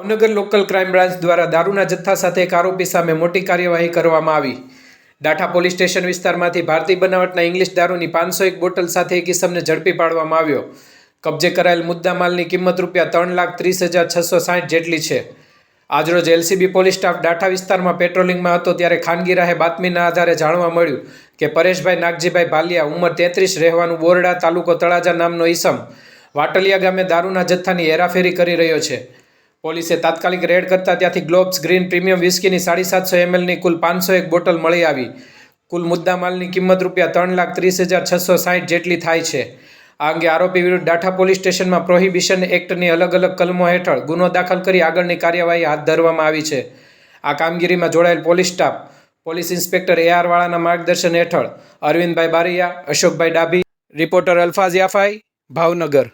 Bhavnagar local crime branch દ્વારા દારૂના જથ્થા સાથે એક આરોપી સામે મોટી કાર્યવાહી કરવામાં આવી। ડાઠા પોલીસ સ્ટેશન વિસ્તારમાંથી ભારતીય બનાવટના ઇંગ્લિશ દારૂની 501 બોટલ સાથે એક ઇસમને ઝડપી પાડવામાં આવ્યો। કબજે કરાયેલ મુદ્દામાલની કિંમત ₹3,30,660 જેટલી છે। આજરોજ એલસીબી પોલીસ સ્ટાફ ડાઠા વિસ્તારમાં પેટ્રોલિંગમાં હતો ત્યારે ખાનગી રાહે બાતમીના આધારે જાણવા મળ્યું કે પરેશભાઈ નાગજીભાઈ ભાલિયા ઉંમર 33 રહેવાનું બોરડા તાલુકો તળાજા નામનો ઇસમ વાટલિયા ગામે દારૂના જથ્થાની હેરાફેરી કરી રહ્યો છે। પોલીસે તાત્કાલિક રેડ કરતા ત્યાંથી ગ્લોબ્સ ગ્રીન પ્રીમિયમ વિસ્કીની 750 mlની કુલ 501 બોટલ મળી આવી। કુલ મુદ્દામાલની કિંમત ₹3,30,660 જેટલી થાય છે। આ અંગે આરોપી વિરુદ્ધ ડાઠા પોલીસ સ્ટેશનમાં પ્રોહિબિશન એક્ટની અલગ અલગ કલમો હેઠળ ગુનો દાખલ કરી આગળની કાર્યવાહી હાથ ધરવામાં આવી છે। આ કામગીરીમાં જોડાયેલ police staff police inspector AR વાળાના માર્ગદર્શન હેઠળ અરવિંદભાઈ બારૈયા, અશોકભાઈ ડાભી, રિપોર્ટર અલ્ફાઝ યાફાઈ, ભાવનગર।